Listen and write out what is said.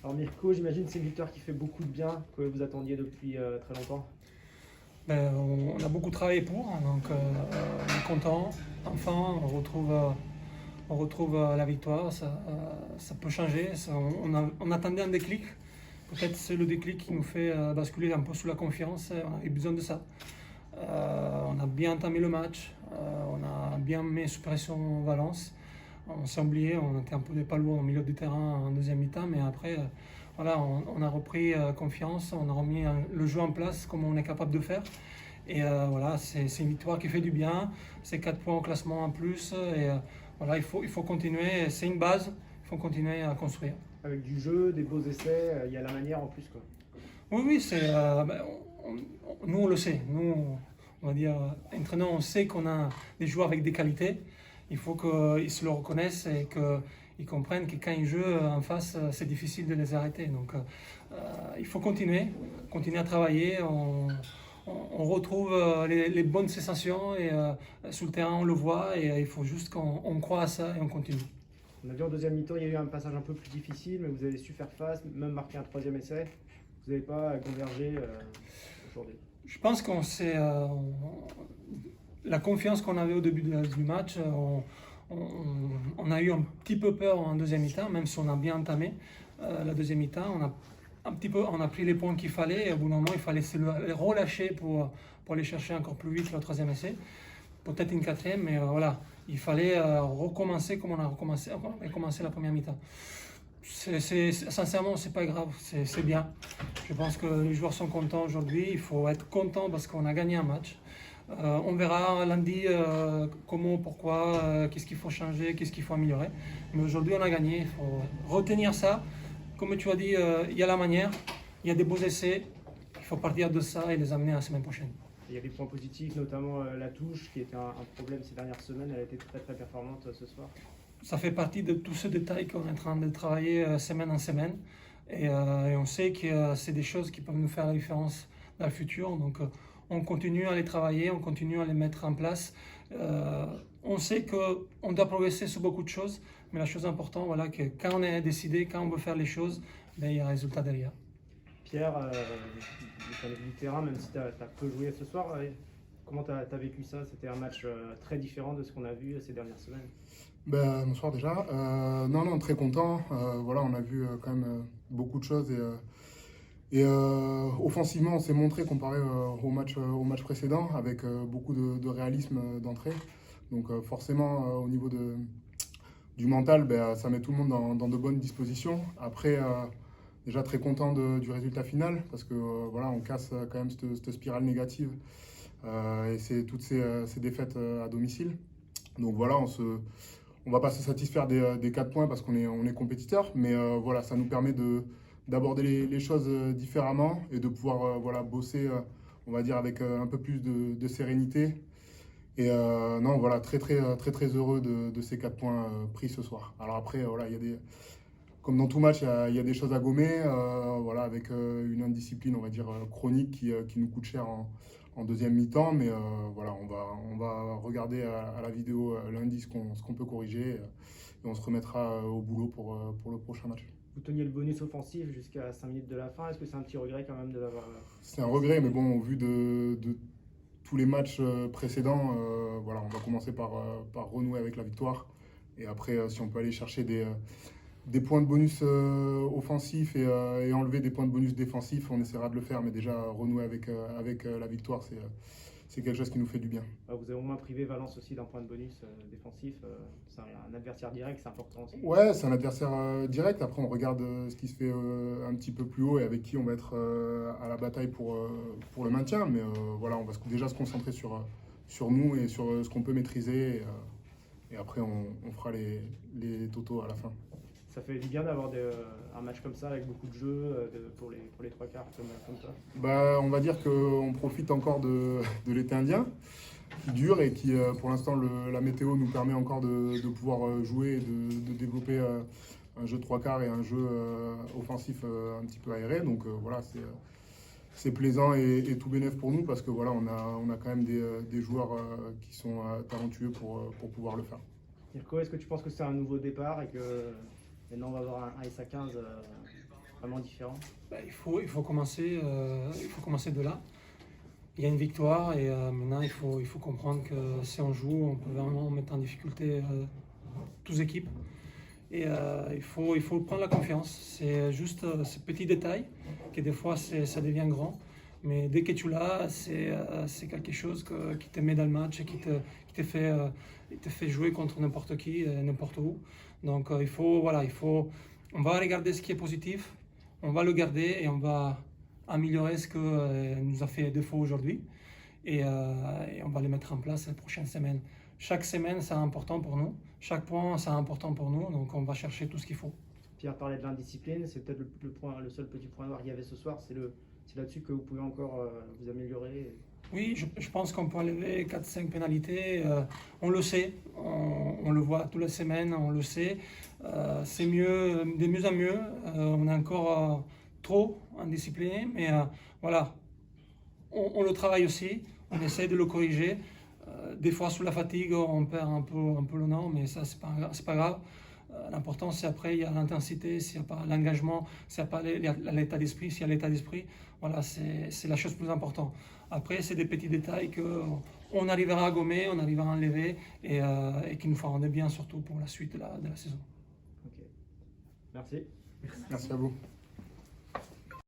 Alors Mirko, j'imagine que c'est une victoire qui fait beaucoup de bien, que vous attendiez depuis très longtemps. On a beaucoup travaillé pour, donc on est content. Enfin, on retrouve la victoire. Ça peut changer. On attendait un déclic. Peut-être c'est le déclic qui nous fait basculer un peu sous la confiance. On a eu besoin de ça. On a bien entamé le match. On a bien mis sous pression Valence. On s'est oublié, on était un peu des palourds au milieu du terrain en deuxième mi-temps, mais après, voilà, on a repris confiance, on a remis le jeu en place comme on est capable de faire. Et voilà, c'est une victoire qui fait du bien, c'est 4 points au classement en plus, et voilà, il faut continuer, c'est une base, il faut continuer à construire. Avec du jeu, des beaux essais, il y a la manière en plus, quoi. Oui, oui, nous on le sait, nous on va dire, entraîneurs, on sait qu'on a des joueurs avec des qualités, il faut qu'ils se le reconnaissent et qu'ils comprennent que quand ils jouent en face, c'est difficile de les arrêter. Donc il faut continuer à travailler, on retrouve les bonnes sensations et sur le terrain on le voit et il faut juste qu'on croit à ça et on continue. On a vu en deuxième mi-temps, il y a eu un passage un peu plus difficile, mais vous avez su faire face, même marquer un troisième essai. Vous n'avez pas convergé aujourd'hui. Je pense qu'on s'est. La confiance qu'on avait au début du match, on a eu un petit peu peur en deuxième mi-temps, même si on a bien entamé la deuxième mi-temps. On a pris les points qu'il fallait et au bout d'un moment, il fallait se les relâcher pour aller chercher encore plus vite le troisième essai. Peut-être une quatrième, mais voilà, il fallait recommencer comme on a commencé la première mi-temps. Sincèrement, c'est pas grave, c'est bien. Je pense que les joueurs sont contents aujourd'hui. Il faut être content parce qu'on a gagné un match. On verra lundi comment, pourquoi, qu'est-ce qu'il faut changer, qu'est-ce qu'il faut améliorer. Mais aujourd'hui, on a gagné. Il faut retenir ça. Comme tu as dit, il y a la manière, il y a des beaux essais. Il faut partir de ça et les amener la semaine prochaine. Il y a des points positifs, notamment la touche, qui était un problème ces dernières semaines. Elle a été très très performante ce soir. Ça fait partie de tous ces détails qu'on est en train de travailler semaine en semaine. Et on sait que c'est des choses qui peuvent nous faire la différence dans le futur. Donc on continue à les travailler, on continue à les mettre en place. On sait qu'on doit progresser sur beaucoup de choses, mais la chose importante, voilà, que quand on est décidé, quand on veut faire les choses, ben, il y a un résultat derrière. Pierre, du point de vue du terrain, même si tu as peu joué ce soir, comment tu as vécu ça? C'était un match très différent de ce qu'on a vu ces dernières semaines. Bonsoir déjà. Non, non, très content. Voilà, on a vu quand même beaucoup de choses offensivement, on s'est montré comparé au match précédent avec beaucoup de réalisme d'entrée. Donc forcément, au niveau du mental, ça met tout le monde dans de bonnes dispositions. Après, déjà très content du résultat final parce que voilà, on casse quand même cette spirale négative et c'est toutes ces défaites à domicile. Donc voilà, on va pas se satisfaire des 4 points parce on est compétiteur, mais voilà, ça nous permet d'aborder les choses différemment et de pouvoir voilà, bosser, on va dire, avec un peu plus de sérénité. Et non, voilà, très heureux de ces 4 points pris ce soir. Alors après, voilà, comme dans tout match, il y a des choses à gommer, voilà, avec une indiscipline, on va dire, chronique qui nous coûte cher en deuxième mi-temps. Mais voilà, on va regarder à la vidéo lundi ce qu'on peut corriger et on se remettra au boulot pour le prochain match. Vous teniez le bonus offensif jusqu'à 5 minutes de la fin. Est-ce que c'est un petit regret quand même de l'avoir C'est un regret, mais bon, au vu de tous les matchs précédents, voilà, on va commencer par renouer avec la victoire. Et après, si on peut aller chercher des points de bonus offensifs et enlever des points de bonus défensifs, on essaiera de le faire. Mais déjà, renouer avec la victoire, c'est quelque chose qui nous fait du bien. Vous avez au moins privé Valence aussi d'un point de bonus défensif. C'est un adversaire direct, c'est important aussi. Ouais, c'est un adversaire direct. Après, on regarde ce qui se fait un petit peu plus haut et avec qui on va être à la bataille pour le maintien. Mais voilà, on va déjà se concentrer sur nous et sur ce qu'on peut maîtriser. Et après, on fera les totaux à la fin. Ça fait du bien d'avoir un match comme ça avec beaucoup de jeux pour les trois quarts comme toi. On va dire qu'on profite encore de l'été indien qui dure et qui, pour l'instant, la météo nous permet encore de pouvoir jouer et de développer un jeu de trois quarts et un jeu offensif un petit peu aéré. Donc voilà, c'est plaisant et tout bénef pour nous parce que voilà, on a quand même des joueurs qui sont talentueux pour pouvoir le faire. Mirko, est-ce que tu penses que c'est un nouveau départ et que maintenant on va avoir un S à 15 vraiment différent? Il faut commencer de là. Il y a une victoire et maintenant il faut comprendre que si on joue, on peut vraiment mettre en difficulté toutes les équipes. Et il faut prendre la confiance. C'est juste ce petit détail que des fois ça devient grand. Mais dès que tu l'as, c'est quelque chose qui te met dans le match et qui te fait jouer contre n'importe qui, n'importe où. Donc on va regarder ce qui est positif, on va le garder et on va améliorer ce que nous a fait défaut aujourd'hui. Et on va les mettre en place les prochaines semaines. Chaque semaine, c'est important pour nous. Chaque point, c'est important pour nous. Donc, on va chercher tout ce qu'il faut. Pierre parlait de l'indiscipline. C'est peut-être le seul petit point noir qu'il y avait ce soir. C'est là-dessus que vous pouvez encore vous améliorer. Oui, je pense qu'on peut enlever 4-5 pénalités. On le sait. On le voit toutes les semaines. On le sait. C'est mieux, de mieux en mieux. On est encore trop indiscipliné. Mais voilà. On le travaille aussi. On essaie de le corriger. Des fois, sous la fatigue, on perd un peu le nord, mais ça, c'est pas grave. L'important, c'est après, il y a l'intensité, s'il n'y a pas l'engagement, s'il n'y a pas l'état d'esprit, s'il y a l'état d'esprit, voilà, c'est la chose plus importante. Après, c'est des petits détails qu'on arrivera à gommer, on arrivera à enlever et qui nous feront de bien, surtout pour la suite de la saison. Ok. Merci. Merci à vous.